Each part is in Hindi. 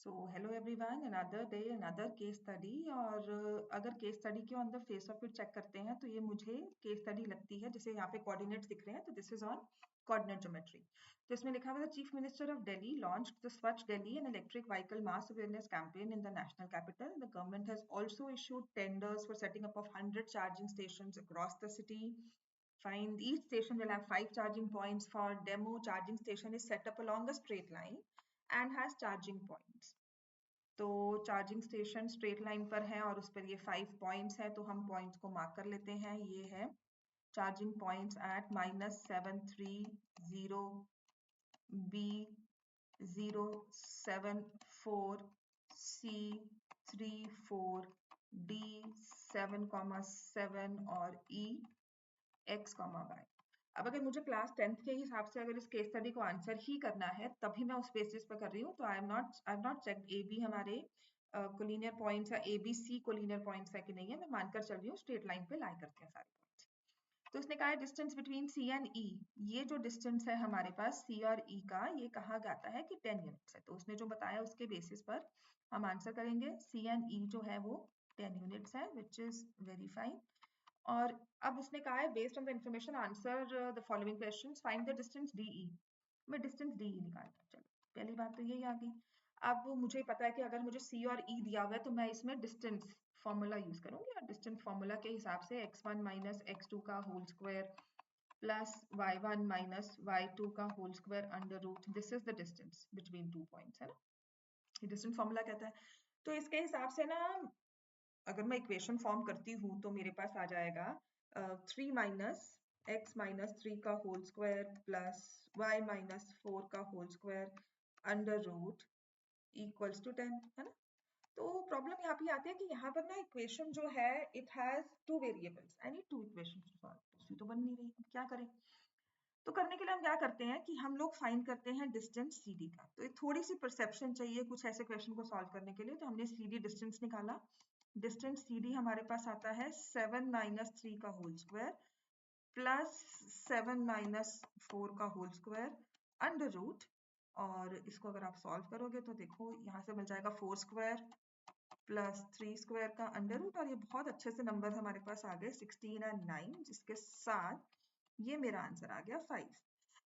So hello everyone, another day, another case study। और अगर केस स्टडी के on the face of it check करते हैं तो ये मुझे केस स्टडी लगती है। जैसे यहाँ पे कोऑर्डिनेट्स दिख रहे हैं तो this is on coordinate geometry. तो इसमें लिखा हुआ है chief minister of Delhi launched the Swachh Delhi an electric vehicle mass awareness campaign in the national capital. The government has also issued tenders for setting up of 100 charging stations across the city. Fine, each station will have 5 charging points. For demo, charging station is set up along a straight line and has charging points. तो चार्जिंग स्टेशन स्ट्रेट लाइन पर है और उस पर ये 5 पॉइंट्स है, तो हम पॉइंट्स को मार्क कर लेते हैं। ये है charging points at -730 B074 C34 D7,7 और E X, Y। अब अगर मुझे क्लास 10th के हिसाब से अगर इस केस स्टडी को आंसर ही करना है तभी मैं उस बेसिस पर कर रही हूँ। तो I have not checked A B हमारे कोलिनियर पॉइंट्स या A B C collinear points है कि नहीं है। मैं मानकर चल रही हूँ स्ट्रेट लाइन पे लाई करते हैं सारे पॉइंट्स। तो उसने कहा है डिस्टेंस बिटवीन सी एंड ई। ये जो डिस्टेंस है हमारे पास सी और ई का, ये कहा जाता है कि 10 यूनिट्स है। तो उसने जो बताया उसके बेसिस पर हम आंसर करेंगे। सी एंड ई जो है वो 10 यूनिट्स है, विच इज वेरी फाइन। और अब उसने कहा है based on the information answer the following questions, find the distance DE. मैं डिस्टेंस डीई निकालना, चलो पहली बात तो यही आ गई। अब मुझे पता है कि अगर मुझे सी और ई दिया हुआ है तो मैं इसमें डिस्टेंस फॉर्मूला यूज करूंगी। और डिस्टेंस फॉर्मूला के हिसाब से x1 माइनस x2 का whole square plus y1 minus y2 का whole square under root, this is the distance between 2 points, है ना। ये डिस्टेंस फॉर्मूला कहता है। तो इसके हिसाब से ना अगर मैं इक्वेशन फॉर्म करती हूँ तो मेरे पास आ जाएगा 3 माइनस एक्स माइनस 3 का whole square plus y minus 4 का whole square under root equals to 10, है ना। तो प्रॉब्लम यहाँ पे आती है कि यहाँ पर ना इक्वेशन जो है it has 2 variables. I need 2 equations to solve. दूसरी तो बन नहीं रही, अब क्या करें। तो करने के लिए हम क्या करते हैं कि हम लोग फाइंड करते हैं डिस्टेंस CD का। तो एक थोड़ी सी परसेप्शन चाहिए कुछ ऐसे क्वेश्चन को सॉल्व करने के लिए। तो हमने CD डिस्टेंस निकाला। डिस्टेंस CD हमारे पास आता है 7 माइनस 3 का होल स्क्वायर प्लस 7 माइनस 4 का होल स्क्वायर अंडर रूट। और इसको अगर आप सॉल्व करोगे तो देखो यहाँ से मिल जाएगा 4 स्क्वायर प्लस 3 स्क्वायर का अंडर रूट। और ये बहुत अच्छे से नंबर हमारे पास आ गए 16 और 9, जिसके साथ ये मेरा आंसर आ गया 5।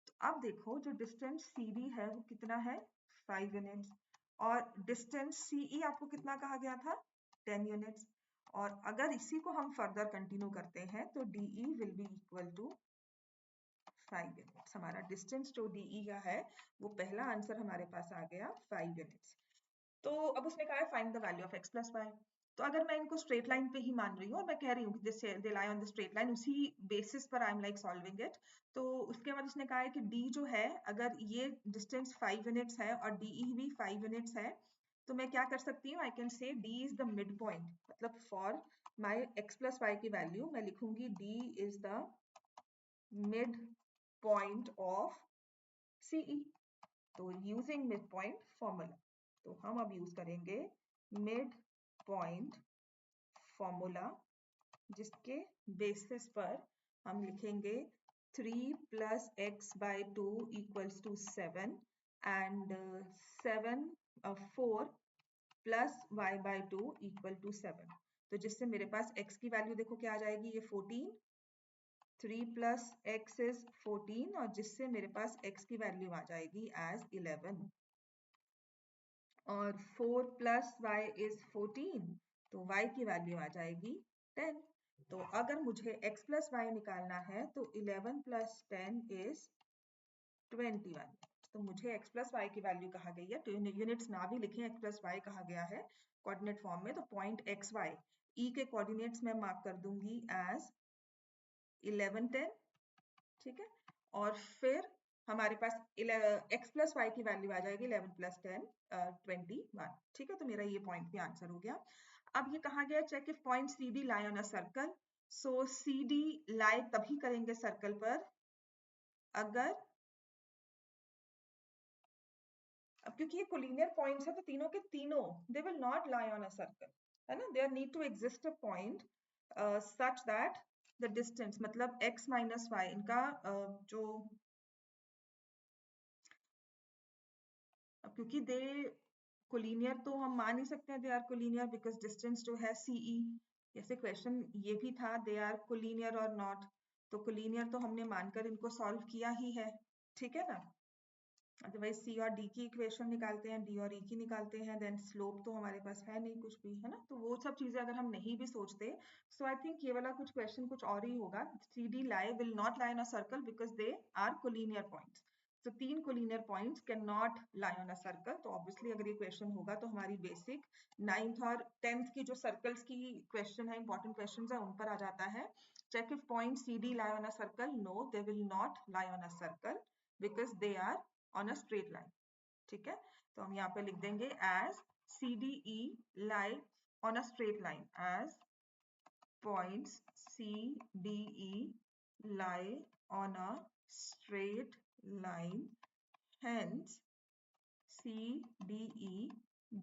तो अब देखो जो डिस्टेंस CD है वो कितना है, 5 यूनिट्स। और डिस्टेंस CE आपको कितना कहा गया था, 10 यूनिट्स। और अगर इसी को हम फर्दर कंटिन्यू करते हैं तो DE will be equal to 5 units. हमारा डिस्टेंस जो DE का है वो पहला आंसर हमारे पास आ गया 5 यूनिट्स। तो अब उसने कहा है find the value of x plus y. तो अगर मैं इनको स्ट्रेट लाइन पे ही मान रही हूँ और मैं कह रही हूँ कि they lie on the straight line, उसी बेसिस पर I am like solving it. तो उसके बाद उसने कहा है कि d जो है, अगर ये डिस्टेंस 5 यूनिट्स है और DE भी 5 यूनिट्स है, तो मैं क्या कर सकती हूँ, I can say d is the midpoint. मतलब for my x plus y की वैल्यू मैं लिखूंगी d is the midpoint of CE। तो यूजिंग मिड पॉइंट फॉर्मूला, तो हम अब यूज करेंगे मिड पॉइंट फॉर्मूला, जिसके बेसिस पर हम लिखेंगे 3 plus x by 2 equals to 7 and 4 plus y by 2 equal to 7। तो जिससे मेरे पास x की वैल्यू देखो क्या आ जाएगी, ये 14, 3 प्लस एक्स इज 14, और जिससे मेरे पास x की वैल्यू आ जाएगी एज 11। और 4 प्लस वाई इज 14, तो y की वैल्यू आ जाएगी 10। तो अगर मुझे x प्लस वाई निकालना है तो 11 प्लस 10 इज 21। तो मुझे x प्लस वाई की वैल्यू कहा गई है, तो यूनिट्स ना भी लिखें, x प्लस वाई कहा गया है कोऑर्डिनेट फॉर्म में। तो पॉइंट एक्स वाई ई के कोऑर्डिनेट्स में मार्क कर दूंगी एज 11 10, ठीक है। और फिर हमारे पास x प्लस वाई की वैल्यू आ जाएगी 11 प्लस 10 21, ठीक है। तो मेरा ये पॉइंट भी आंसर हो गया। अब ये कहा गया check if point CD lie on a circle. So CD lie तभी करेंगे सर्कल पर अगर, अब क्योंकि ये कोलिनियर पॉइंट्स है तो तीनों के तीनों they will not lie on a circle, है ना। There need to exist a point such that the distance, मतलब x माइनस वाई, इनका जो, क्योंकि दे कोलिनियर तो हम मान ही सकते हैं they are collinear because distance जो है CE। जैसे क्वेश्चन ये भी था दे आर कोलिनियर और नॉट, तो कोलिनियर तो हमने मानकर इनको सॉल्व किया ही है, ठीक है ना। अदरवाइज C और D की इक्वेशन निकालते हैं, D और E की निकालते हैं, देन स्लोप तो हमारे पास है नहीं कुछ भी, है ना। तो वो सब चीजें अगर हम नहीं भी सोचते, सो आई थिंक ये वाला कुछ क्वेश्चन कुछ और ही होगा। CD lie will not lie on a circle because they are collinear points. तो 3 collinear points cannot lie on a circle। तो ऑब्वियसली अगर ये क्वेश्चन होगा तो हमारी बेसिक 9th और 10th की जो सर्कल्स की क्वेश्चन है, इंपॉर्टेंट क्वेश्चन है, उन पर आ जाता है। Check if point CD lie on a circle, no they will not lie on a circle because they are on a straight line, ठीक है। तो हम यहाँ पे लिख देंगे as CDE lie on a straight line, as points CDE lie on a straight line, hence CDE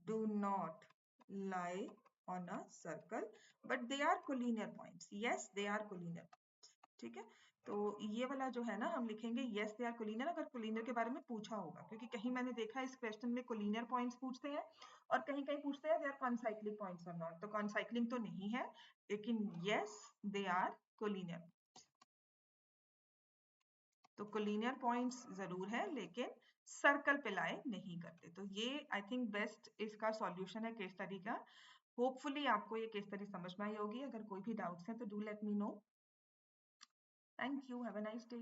do not lie on a circle but they are collinear points, yes they are collinear points, ठीक है। तो ये वाला जो है ना हम लिखेंगे yes they are collinear अगर collinear के बारे में पूछा होगा, क्योंकि कहीं मैंने देखा इस क्वेश्चन में collinear points पूछते हैं और कहीं कहीं पूछते हैं they are concyclic points or not। तो concycling तो नहीं है, लेकिन yes they are collinear। तो collinear points जरूर है लेकिन सर्कल पे लाए नहीं करते। तो ये आई थिंक बेस्ट इसका सॉल्यूशन है केस स्टडी का। होपफुली आपको ये केस स्टडी समझ में आई होगी। अगर कोई भी डाउट्स हैं तो do let me know. Thank you, have a nice day.